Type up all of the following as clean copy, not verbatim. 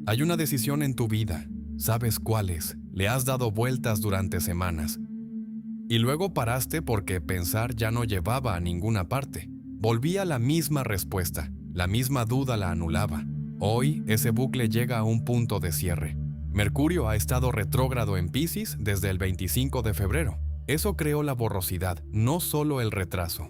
Hay una decisión en tu vida, sabes cuál es, le has dado vueltas durante semanas. Y luego paraste porque pensar ya no llevaba a ninguna parte. Volvía la misma respuesta, la misma duda la anulaba. Hoy ese bucle llega a un punto de cierre. Mercurio ha estado retrógrado en Piscis desde el 25 de febrero. Eso creó la borrosidad, no solo el retraso.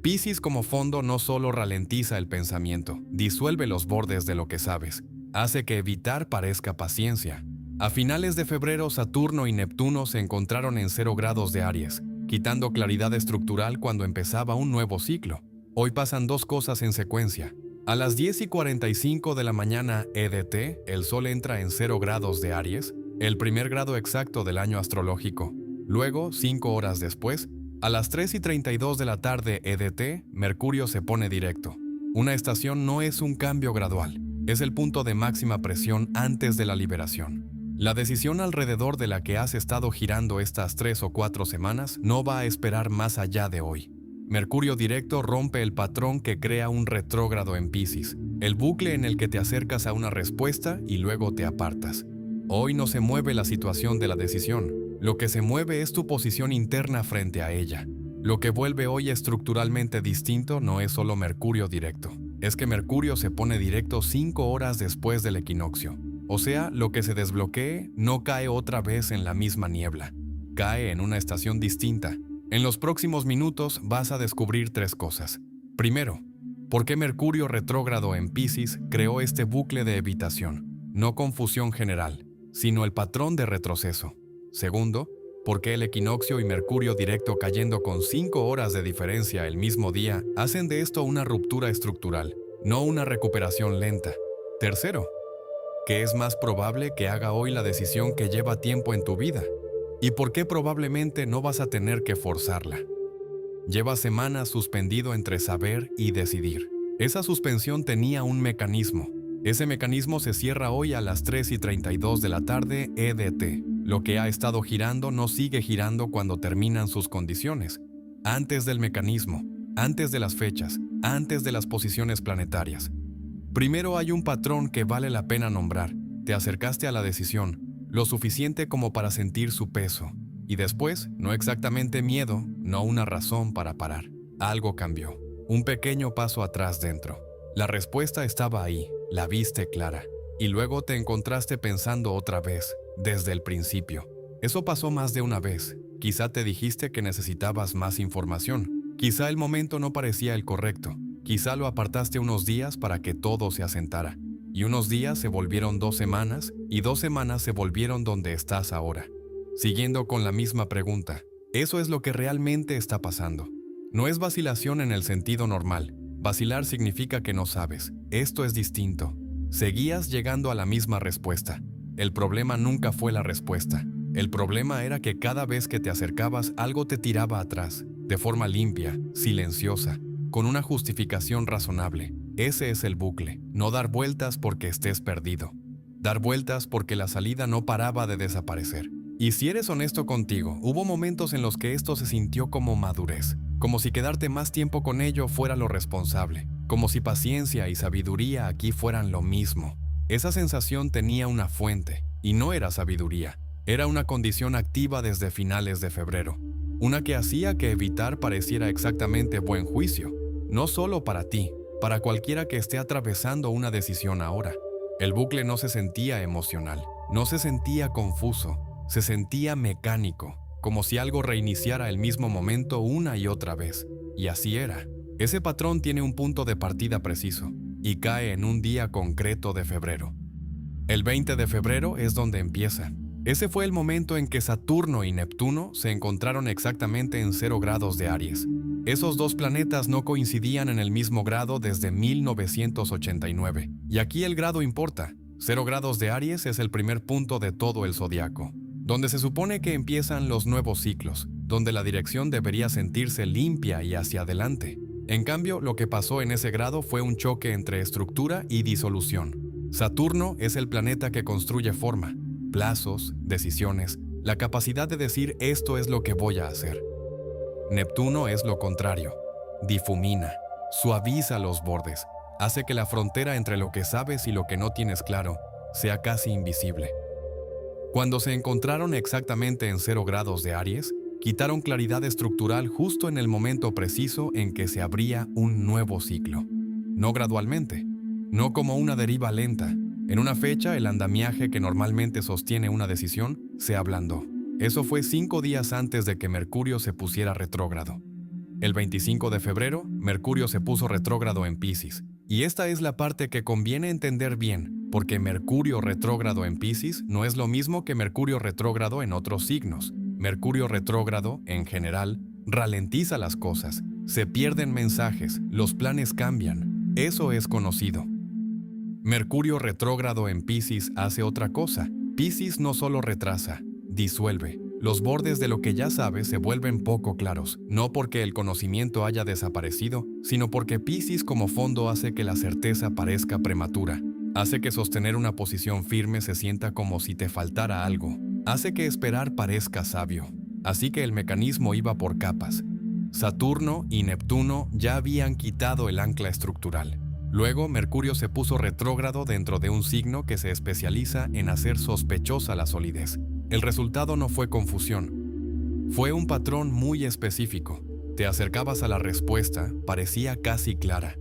Piscis como fondo no solo ralentiza el pensamiento, disuelve los bordes de lo que sabes, hace que evitar parezca paciencia. A finales de febrero, Saturno y Neptuno se encontraron en 0 grados de Aries, quitando claridad estructural cuando empezaba un nuevo ciclo. Hoy pasan dos cosas en secuencia. A las 10:45 de la mañana EDT, el Sol entra en 0 grados de Aries, el primer grado exacto del año astrológico. Luego, 5 horas después, a las 3:32 de la tarde EDT, Mercurio se pone directo. Una estación no es un cambio gradual, es el punto de máxima presión antes de la liberación. La decisión alrededor de la que has estado girando estas 3 o 4 semanas no va a esperar más allá de hoy. Mercurio directo rompe el patrón que crea un retrógrado en Piscis, el bucle en el que te acercas a una respuesta y luego te apartas. Hoy no se mueve la situación de la decisión, lo que se mueve es tu posición interna frente a ella. Lo que vuelve hoy estructuralmente distinto no es solo Mercurio directo, es que Mercurio se pone directo 5 horas después del equinoccio. O sea, lo que se desbloquee no cae otra vez en la misma niebla, cae en una estación distinta. En los próximos minutos vas a descubrir 3 cosas. Primero, ¿por qué Mercurio retrógrado en Piscis creó este bucle de evitación? No confusión general, sino el patrón de retroceso. Segundo, ¿por qué el equinoccio y Mercurio directo cayendo con 5 horas de diferencia el mismo día hacen de esto una ruptura estructural, no una recuperación lenta? Tercero, ¿qué es más probable que haga hoy la decisión que lleva tiempo en tu vida? ¿Y por qué probablemente no vas a tener que forzarla? Llevas semanas suspendido entre saber y decidir. Esa suspensión tenía un mecanismo. Ese mecanismo se cierra hoy a las 3:32 de la tarde EDT. Lo que ha estado girando no sigue girando cuando terminan sus condiciones. Antes del mecanismo, antes de las fechas, antes de las posiciones planetarias. Primero hay un patrón que vale la pena nombrar. Te acercaste a la decisión, lo suficiente como para sentir su peso. Y después, no exactamente miedo, no una razón para parar. Algo cambió. Un pequeño paso atrás dentro. La respuesta estaba ahí, la viste clara. Y luego te encontraste pensando otra vez, desde el principio. Eso pasó más de una vez. Quizá te dijiste que necesitabas más información. Quizá el momento no parecía el correcto. Quizá lo apartaste unos días para que todo se asentara. Y unos días se volvieron 2 semanas, y 2 semanas se volvieron donde estás ahora. Siguiendo con la misma pregunta, eso es lo que realmente está pasando. No es vacilación en el sentido normal. Vacilar significa que no sabes. Esto es distinto. Seguías llegando a la misma respuesta. El problema nunca fue la respuesta. El problema era que cada vez que te acercabas algo te tiraba atrás, de forma limpia, silenciosa, con una justificación razonable. Ese es el bucle, no dar vueltas porque estés perdido. Dar vueltas porque la salida no paraba de desaparecer. Y si eres honesto contigo, hubo momentos en los que esto se sintió como madurez, como si quedarte más tiempo con ello fuera lo responsable, como si paciencia y sabiduría aquí fueran lo mismo. Esa sensación tenía una fuente, y no era sabiduría, era una condición activa desde finales de febrero, una que hacía que evitar pareciera exactamente buen juicio, no solo para ti, para cualquiera que esté atravesando una decisión ahora. El bucle no se sentía emocional, no se sentía confuso, se sentía mecánico, como si algo reiniciara el mismo momento una y otra vez. Y así era. Ese patrón tiene un punto de partida preciso, y cae en un día concreto de febrero. El 20 de febrero es donde empieza. Ese fue el momento en que Saturno y Neptuno se encontraron exactamente en 0 grados de Aries. Esos dos planetas no coincidían en el mismo grado desde 1989. Y aquí el grado importa. 0 grados de Aries es el primer punto de todo el zodiaco, donde se supone que empiezan los nuevos ciclos, donde la dirección debería sentirse limpia y hacia adelante. En cambio, lo que pasó en ese grado fue un choque entre estructura y disolución. Saturno es el planeta que construye forma, plazos, decisiones, la capacidad de decir esto es lo que voy a hacer. Neptuno es lo contrario, difumina, suaviza los bordes, hace que la frontera entre lo que sabes y lo que no tienes claro sea casi invisible. Cuando se encontraron exactamente en 0 grados de Aries, quitaron claridad estructural justo en el momento preciso en que se abría un nuevo ciclo. No gradualmente, no como una deriva lenta. En una fecha, el andamiaje que normalmente sostiene una decisión se ablandó. Eso fue 5 días antes de que Mercurio se pusiera retrógrado. El 25 de febrero, Mercurio se puso retrógrado en Piscis. Y esta es la parte que conviene entender bien, porque Mercurio retrógrado en Piscis no es lo mismo que Mercurio retrógrado en otros signos. Mercurio retrógrado, en general, ralentiza las cosas, se pierden mensajes, los planes cambian. Eso es conocido. Mercurio retrógrado en Piscis hace otra cosa. Piscis no solo retrasa, disuelve. Los bordes de lo que ya sabes se vuelven poco claros, no porque el conocimiento haya desaparecido, sino porque Piscis como fondo hace que la certeza parezca prematura. Hace que sostener una posición firme se sienta como si te faltara algo. Hace que esperar parezca sabio. Así que el mecanismo iba por capas. Saturno y Neptuno ya habían quitado el ancla estructural. Luego, Mercurio se puso retrógrado dentro de un signo que se especializa en hacer sospechosa la solidez. El resultado no fue confusión. Fue un patrón muy específico. Te acercabas a la respuesta, parecía casi clara.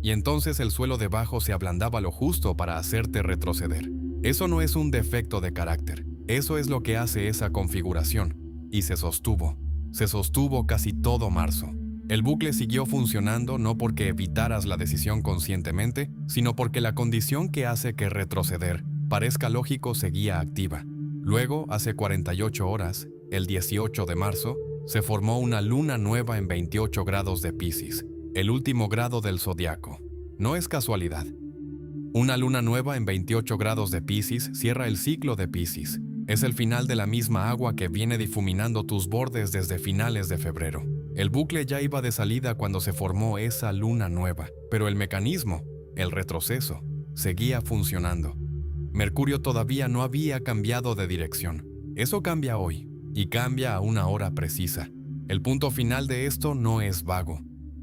Y entonces el suelo debajo se ablandaba lo justo para hacerte retroceder. Eso no es un defecto de carácter. Eso es lo que hace esa configuración. Y se sostuvo. Se sostuvo casi todo marzo. El bucle siguió funcionando no porque evitaras la decisión conscientemente, sino porque la condición que hace que retroceder parezca lógico seguía activa. Luego, hace 48 horas, el 18 de marzo, se formó una luna nueva en 28 grados de Piscis, el último grado del zodiaco. No es casualidad. Una luna nueva en 28 grados de Piscis cierra el ciclo de Piscis. Es el final de la misma agua que viene difuminando tus bordes desde finales de febrero. El bucle ya iba de salida cuando se formó esa luna nueva, pero el mecanismo, el retroceso, seguía funcionando. Mercurio todavía no había cambiado de dirección. Eso cambia hoy, y cambia a una hora precisa. El punto final de esto no es vago.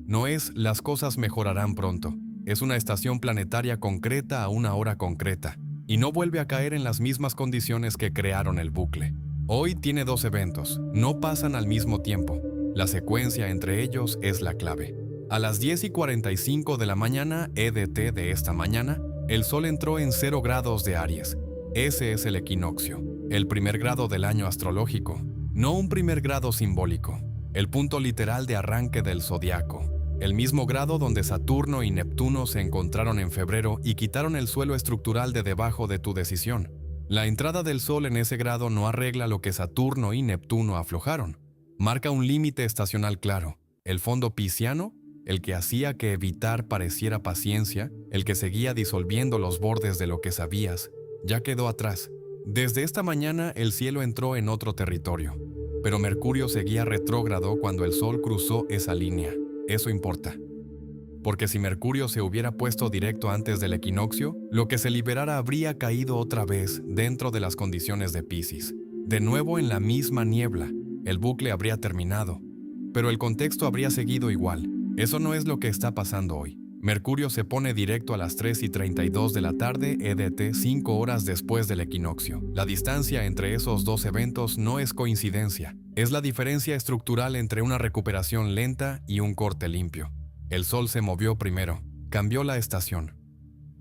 No es las cosas mejorarán pronto. Es una estación planetaria concreta a una hora concreta, y no vuelve a caer en las mismas condiciones que crearon el bucle. Hoy tiene 2 eventos, no pasan al mismo tiempo. La secuencia entre ellos es la clave. A las 10:45 de la mañana, EDT de esta mañana, el Sol entró en 0 grados de Aries. Ese es el equinoccio, el primer grado del año astrológico, no un primer grado simbólico, el punto literal de arranque del zodiaco, el mismo grado donde Saturno y Neptuno se encontraron en febrero y quitaron el suelo estructural de debajo de tu decisión. La entrada del Sol en ese grado no arregla lo que Saturno y Neptuno aflojaron. Marca un límite estacional claro, el fondo pisciano, el que hacía que evitar pareciera paciencia, el que seguía disolviendo los bordes de lo que sabías, ya quedó atrás. Desde esta mañana el cielo entró en otro territorio, pero Mercurio seguía retrógrado cuando el Sol cruzó esa línea. Eso importa. Porque si Mercurio se hubiera puesto directo antes del equinoccio, lo que se liberara habría caído otra vez dentro de las condiciones de Piscis. De nuevo en la misma niebla, el bucle habría terminado, pero el contexto habría seguido igual. Eso no es lo que está pasando hoy. Mercurio se pone directo a las 3:32 de la tarde EDT 5 horas después del equinoccio. La distancia entre esos 2 eventos no es coincidencia. Es la diferencia estructural entre una recuperación lenta y un corte limpio. El Sol se movió primero, cambió la estación.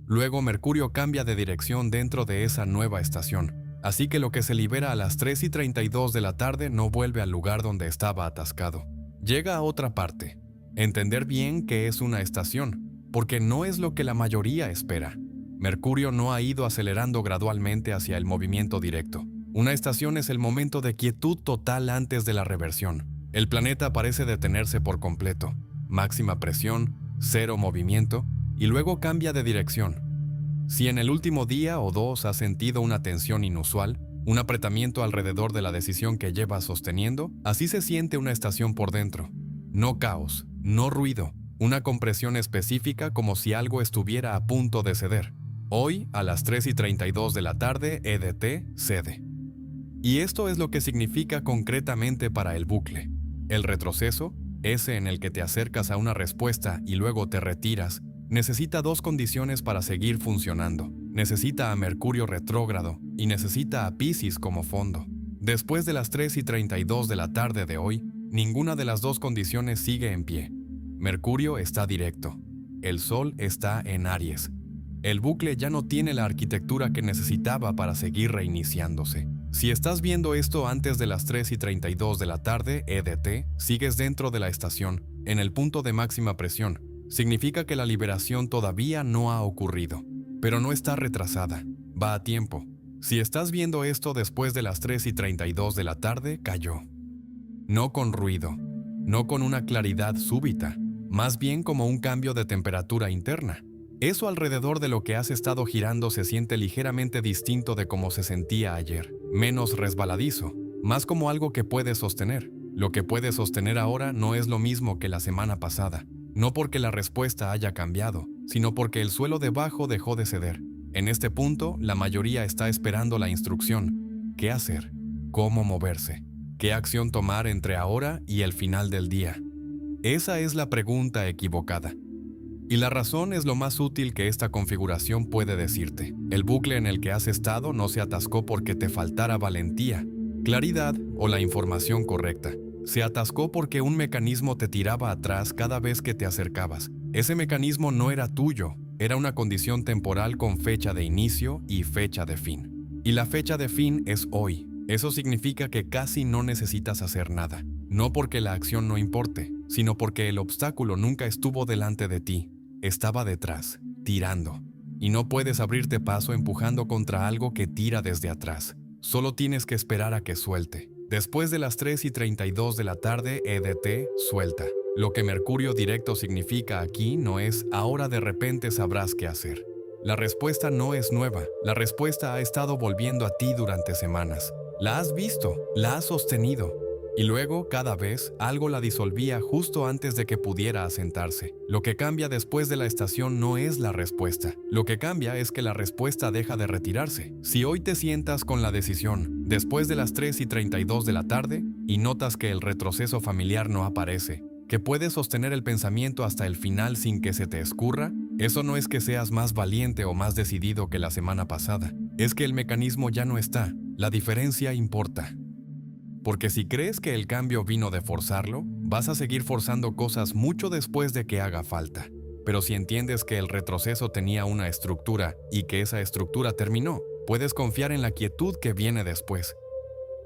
Luego Mercurio cambia de dirección dentro de esa nueva estación. Así que lo que se libera a las 3:32 de la tarde no vuelve al lugar donde estaba atascado. Llega a otra parte. Entender bien qué es una estación, porque no es lo que la mayoría espera. Mercurio no ha ido acelerando gradualmente hacia el movimiento directo. Una estación es el momento de quietud total antes de la reversión. El planeta parece detenerse por completo. Máxima presión, 0 movimiento, y luego cambia de dirección. Si en el último día o 2 has sentido una tensión inusual, un apretamiento alrededor de la decisión que llevas sosteniendo, así se siente una estación por dentro. No caos, no ruido, una compresión específica como si algo estuviera a punto de ceder. Hoy, a las 3:32 de la tarde, EDT cede. Y esto es lo que significa concretamente para el bucle. El retroceso, ese en el que te acercas a una respuesta y luego te retiras, necesita 2 condiciones para seguir funcionando. necesita a Mercurio retrógrado y necesita a Piscis como fondo. Después de las 3:32 de la tarde de hoy, ninguna de las dos condiciones sigue en pie. Mercurio está directo. El Sol está en Aries. El bucle ya no tiene la arquitectura que necesitaba para seguir reiniciándose. Si estás viendo esto antes de las 3:32 de la tarde, EDT, sigues dentro de la estación, en el punto de máxima presión. Significa que la liberación todavía no ha ocurrido, pero no está retrasada, va a tiempo. Si estás viendo esto después de las 3:32 de la tarde, cayó. No con ruido, no con una claridad súbita, más bien como un cambio de temperatura interna. Eso alrededor de lo que has estado girando se siente ligeramente distinto de cómo se sentía ayer, menos resbaladizo, más como algo que puedes sostener. Lo que puedes sostener ahora no es lo mismo que la semana pasada, no porque la respuesta haya cambiado, sino porque el suelo debajo dejó de ceder. En este punto, la mayoría está esperando la instrucción. ¿Qué hacer? ¿Cómo moverse? ¿Qué acción tomar entre ahora y el final del día? Esa es la pregunta equivocada. Y la razón es lo más útil que esta configuración puede decirte. El bucle en el que has estado no se atascó porque te faltara valentía, claridad o la información correcta. Se atascó porque un mecanismo te tiraba atrás cada vez que te acercabas. Ese mecanismo no era tuyo, era una condición temporal con fecha de inicio y fecha de fin. Y la fecha de fin es hoy. Eso significa que casi no necesitas hacer nada. No porque la acción no importe, sino porque el obstáculo nunca estuvo delante de ti. Estaba detrás, tirando. Y no puedes abrirte paso empujando contra algo que tira desde atrás. Solo tienes que esperar a que suelte. Después de las 3:32 de la tarde, EDT, suelta. Lo que Mercurio directo significa aquí no es ahora de repente sabrás qué hacer. La respuesta no es nueva. La respuesta ha estado volviendo a ti durante semanas. La has visto, la has sostenido. Y luego, cada vez, algo la disolvía justo antes de que pudiera asentarse. Lo que cambia después de la estación no es la respuesta. Lo que cambia es que la respuesta deja de retirarse. Si hoy te sientas con la decisión, después de las 3:32 de la tarde, y notas que el retroceso familiar no aparece, que puedes sostener el pensamiento hasta el final sin que se te escurra, eso no es que seas más valiente o más decidido que la semana pasada. Es que el mecanismo ya no está. La diferencia importa. Porque si crees que el cambio vino de forzarlo, vas a seguir forzando cosas mucho después de que haga falta. Pero si entiendes que el retroceso tenía una estructura y que esa estructura terminó, puedes confiar en la quietud que viene después.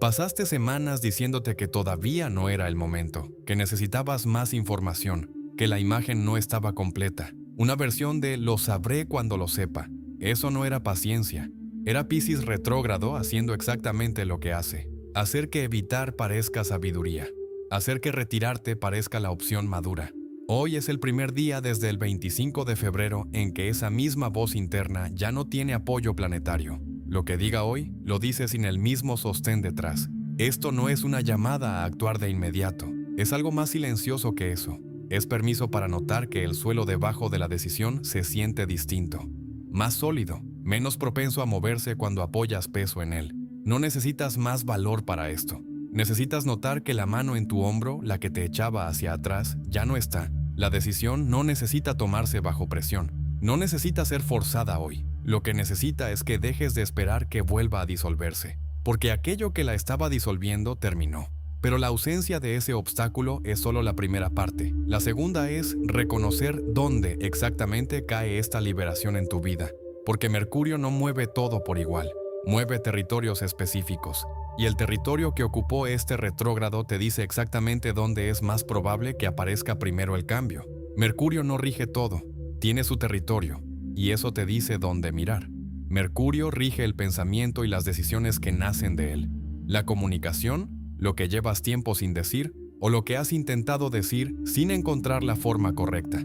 Pasaste semanas diciéndote que todavía no era el momento, que necesitabas más información, que la imagen no estaba completa. Una versión de lo sabré cuando lo sepa. Eso no era paciencia. Era Piscis retrógrado haciendo exactamente lo que hace. Hacer que evitar parezca sabiduría. Hacer que retirarte parezca la opción madura. Hoy es el primer día desde el 25 de febrero en que esa misma voz interna ya no tiene apoyo planetario. Lo que diga hoy, lo dice sin el mismo sostén detrás. Esto no es una llamada a actuar de inmediato. Es algo más silencioso que eso. Es permiso para notar que el suelo debajo de la decisión se siente distinto. Más sólido, menos propenso a moverse cuando apoyas peso en él. No necesitas más valor para esto. Necesitas notar que la mano en tu hombro, la que te echaba hacia atrás, ya no está. La decisión no necesita tomarse bajo presión. No necesita ser forzada hoy. Lo que necesita es que dejes de esperar que vuelva a disolverse. Porque aquello que la estaba disolviendo terminó. Pero la ausencia de ese obstáculo es solo la primera parte. La segunda es reconocer dónde exactamente cae esta liberación en tu vida. Porque Mercurio no mueve todo por igual. Mueve territorios específicos, y el territorio que ocupó este retrógrado te dice exactamente dónde es más probable que aparezca primero el cambio. Mercurio no rige todo, tiene su territorio, y eso te dice dónde mirar. Mercurio rige el pensamiento y las decisiones que nacen de él. La comunicación, lo que llevas tiempo sin decir, o lo que has intentado decir sin encontrar la forma correcta.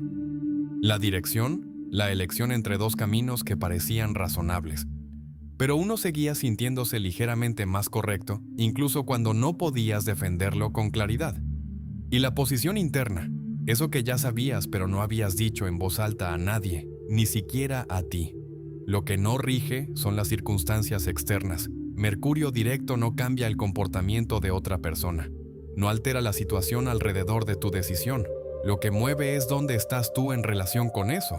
La dirección, la elección entre dos caminos que parecían razonables. Pero uno seguía sintiéndose ligeramente más correcto, incluso cuando no podías defenderlo con claridad. Y la posición interna, eso que ya sabías pero no habías dicho en voz alta a nadie, ni siquiera a ti. Lo que no rige son las circunstancias externas. Mercurio directo no cambia el comportamiento de otra persona. No altera la situación alrededor de tu decisión. Lo que mueve es dónde estás tú en relación con eso.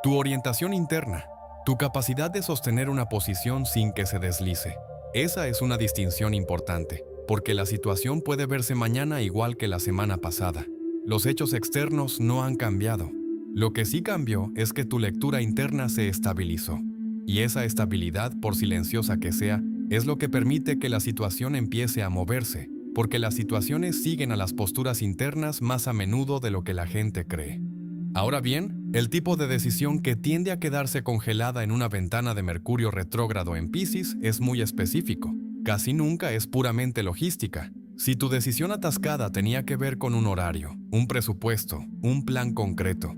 Tu orientación interna. Tu capacidad de sostener una posición sin que se deslice. Esa es una distinción importante, porque la situación puede verse mañana igual que la semana pasada. Los hechos externos no han cambiado. Lo que sí cambió es que tu lectura interna se estabilizó. Y esa estabilidad, por silenciosa que sea, es lo que permite que la situación empiece a moverse, porque las situaciones siguen a las posturas internas más a menudo de lo que la gente cree. Ahora bien, el tipo de decisión que tiende a quedarse congelada en una ventana de Mercurio retrógrado en Piscis es muy específico. Casi nunca es puramente logística. Si tu decisión atascada tenía que ver con un horario, un presupuesto, un plan concreto,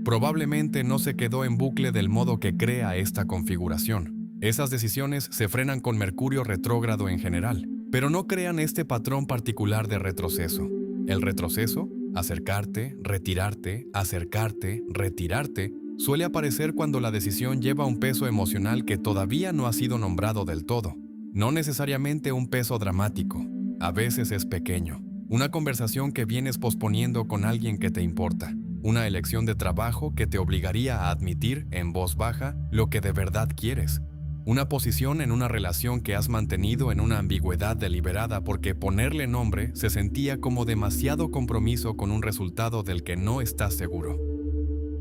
probablemente no se quedó en bucle del modo que crea esta configuración. Esas decisiones se frenan con Mercurio retrógrado en general, pero no crean este patrón particular de retroceso. El retroceso, acercarte, retirarte, acercarte, retirarte, suele aparecer cuando la decisión lleva un peso emocional que todavía no ha sido nombrado del todo. No necesariamente un peso dramático, a veces es pequeño. Una conversación que vienes posponiendo con alguien que te importa. Una elección de trabajo que te obligaría a admitir en voz baja lo que de verdad quieres. Una posición en una relación que has mantenido en una ambigüedad deliberada porque ponerle nombre se sentía como demasiado compromiso con un resultado del que no estás seguro.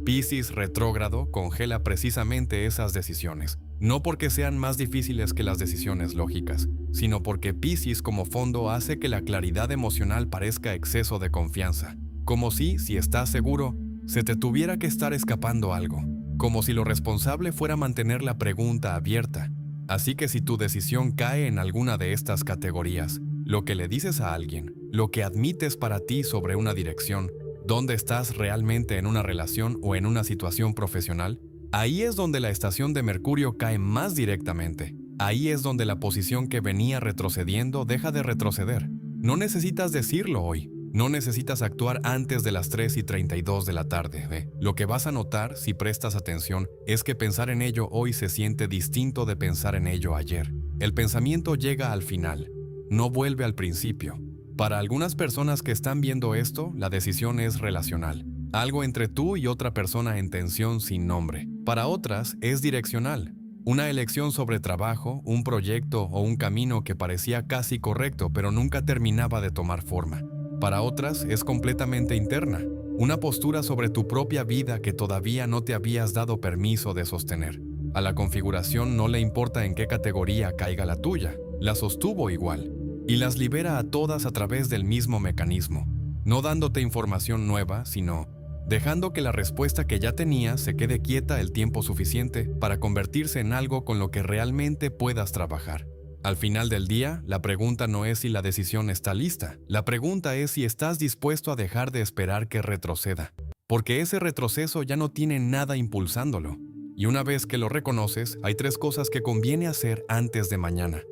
Piscis retrógrado congela precisamente esas decisiones, no porque sean más difíciles que las decisiones lógicas, sino porque Piscis como fondo hace que la claridad emocional parezca exceso de confianza, como si estás seguro, se te tuviera que estar escapando algo, como si lo responsable fuera mantener la pregunta abierta. Así que si tu decisión cae en alguna de estas categorías, lo que le dices a alguien, lo que admites para ti sobre una dirección, dónde estás realmente en una relación o en una situación profesional, ahí es donde la estación de Mercurio cae más directamente. Ahí es donde la posición que venía retrocediendo deja de retroceder. No necesitas decirlo hoy. No necesitas actuar antes de las 3:32 de la tarde. Lo que vas a notar, si prestas atención, es que pensar en ello hoy se siente distinto de pensar en ello ayer. El pensamiento llega al final, no vuelve al principio. Para algunas personas que están viendo esto, la decisión es relacional. Algo entre tú y otra persona en tensión sin nombre. Para otras, es direccional. Una elección sobre trabajo, un proyecto o un camino que parecía casi correcto pero nunca terminaba de tomar forma. Para otras, es completamente interna. Una postura sobre tu propia vida que todavía no te habías dado permiso de sostener. A la configuración no le importa en qué categoría caiga la tuya. La sostuvo igual. Y las libera a todas a través del mismo mecanismo. No dándote información nueva, sino dejando que la respuesta que ya tenías se quede quieta el tiempo suficiente para convertirse en algo con lo que realmente puedas trabajar. Al final del día, la pregunta no es si la decisión está lista. La pregunta es si estás dispuesto a dejar de esperar que retroceda. Porque ese retroceso ya no tiene nada impulsándolo. Y una vez que lo reconoces, hay 3 cosas que conviene hacer antes de mañana.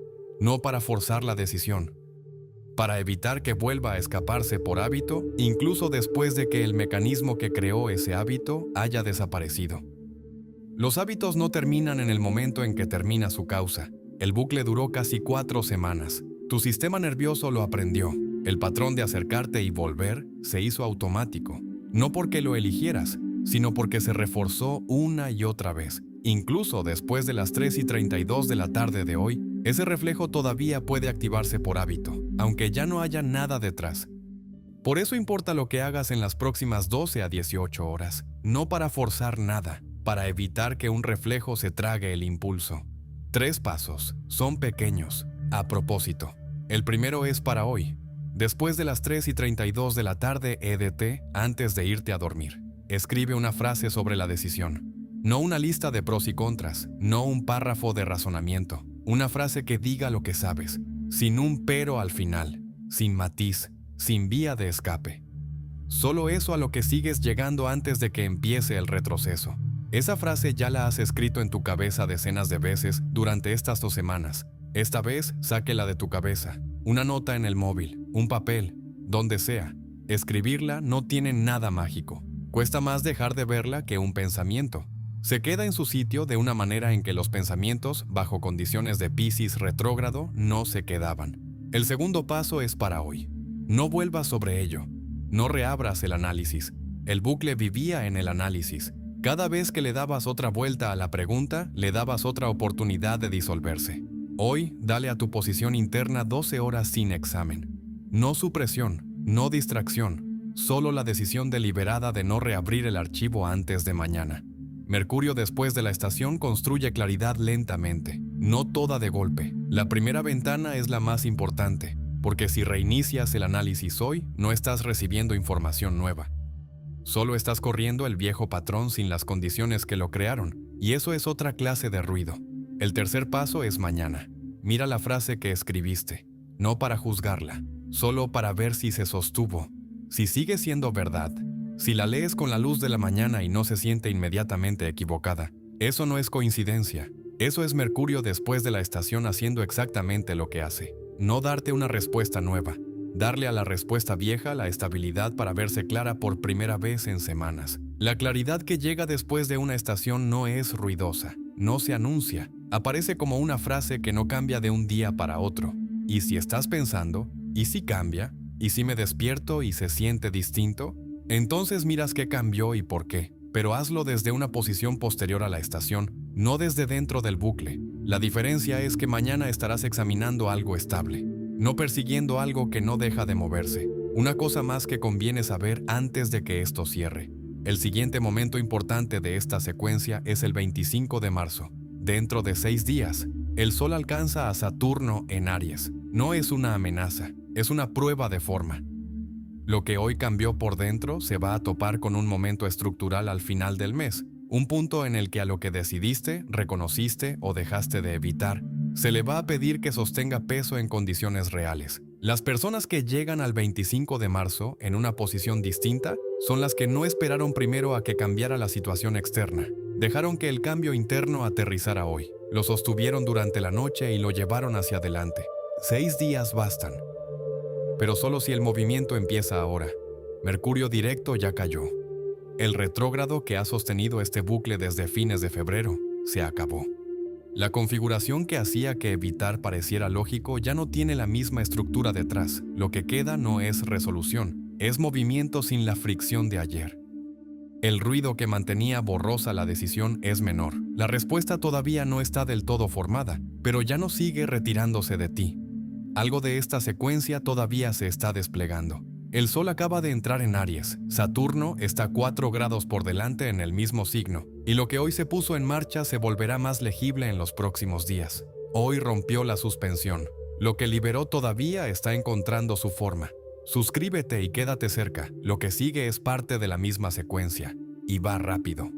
No para forzar la decisión. Para evitar que vuelva a escaparse por hábito, incluso después de que el mecanismo que creó ese hábito haya desaparecido. Los hábitos no terminan en el momento en que termina su causa. El bucle duró casi 4 semanas. Tu sistema nervioso lo aprendió. El patrón de acercarte y volver se hizo automático. No porque lo eligieras, sino porque se reforzó una y otra vez. Incluso después de las 3:32 de la tarde de hoy, ese reflejo todavía puede activarse por hábito, aunque ya no haya nada detrás. Por eso importa lo que hagas en las próximas 12 a 18 horas, no para forzar nada, para evitar que un reflejo se trague el impulso. 3 pasos, son pequeños, a propósito. El primero es para hoy. Después de las 3:32 de la tarde EDT, antes de irte a dormir, escribe una frase sobre la decisión. No una lista de pros y contras, no un párrafo de razonamiento. Una frase que diga lo que sabes, sin un pero al final, sin matiz, sin vía de escape. Solo eso a lo que sigues llegando antes de que empiece el retroceso. Esa frase ya la has escrito en tu cabeza decenas de veces durante estas 2 semanas. Esta vez, sáquela de tu cabeza. Una nota en el móvil, un papel, donde sea. Escribirla no tiene nada mágico. Cuesta más dejar de verla que un pensamiento. Se queda en su sitio de una manera en que los pensamientos, bajo condiciones de Piscis retrógrado, no se quedaban. El segundo paso es para hoy. No vuelvas sobre ello. No reabras el análisis. El bucle vivía en el análisis. Cada vez que le dabas otra vuelta a la pregunta, le dabas otra oportunidad de disolverse. Hoy, dale a tu posición interna 12 horas sin examen. No supresión, no distracción, solo la decisión deliberada de no reabrir el archivo antes de mañana. Mercurio después de la estación construye claridad lentamente, no toda de golpe. La primera ventana es la más importante, porque si reinicias el análisis hoy, no estás recibiendo información nueva. Solo estás corriendo el viejo patrón sin las condiciones que lo crearon, y eso es otra clase de ruido. El tercer paso es mañana. Mira la frase que escribiste, no para juzgarla, solo para ver si se sostuvo, si sigue siendo verdad. Si la lees con la luz de la mañana y no se siente inmediatamente equivocada, eso no es coincidencia. Eso es Mercurio después de la estación haciendo exactamente lo que hace. No darte una respuesta nueva. Darle a la respuesta vieja la estabilidad para verse clara por primera vez en semanas. La claridad que llega después de una estación no es ruidosa, no se anuncia. Aparece como una frase que no cambia de un día para otro. Y si estás pensando, ¿y si cambia? ¿Y si me despierto y se siente distinto? Entonces miras qué cambió y por qué, pero hazlo desde una posición posterior a la estación, no desde dentro del bucle. La diferencia es que mañana estarás examinando algo estable, no persiguiendo algo que no deja de moverse. Una cosa más que conviene saber antes de que esto cierre. El siguiente momento importante de esta secuencia es el 25 de marzo. Dentro de 6 días, el Sol alcanza a Saturno en Aries. No es una amenaza, es una prueba de forma. Lo que hoy cambió por dentro se va a topar con un momento estructural al final del mes, un punto en el que a lo que decidiste, reconociste o dejaste de evitar, se le va a pedir que sostenga peso en condiciones reales. Las personas que llegan al 25 de marzo en una posición distinta son las que no esperaron primero a que cambiara la situación externa. Dejaron que el cambio interno aterrizara hoy. Lo sostuvieron durante la noche y lo llevaron hacia adelante. 6 días bastan. Pero solo si el movimiento empieza ahora. Mercurio directo ya cayó. El retrógrado que ha sostenido este bucle desde fines de febrero se acabó. La configuración que hacía que evitar pareciera lógico ya no tiene la misma estructura detrás. Lo que queda no es resolución, es movimiento sin la fricción de ayer. El ruido que mantenía borrosa la decisión es menor. La respuesta todavía no está del todo formada, pero ya no sigue retirándose de ti. Algo de esta secuencia todavía se está desplegando. El Sol acaba de entrar en Aries, Saturno está 4 grados por delante en el mismo signo, y lo que hoy se puso en marcha se volverá más legible en los próximos días. Hoy rompió la suspensión. Lo que liberó todavía está encontrando su forma. Suscríbete y quédate cerca. Lo que sigue es parte de la misma secuencia, y va rápido.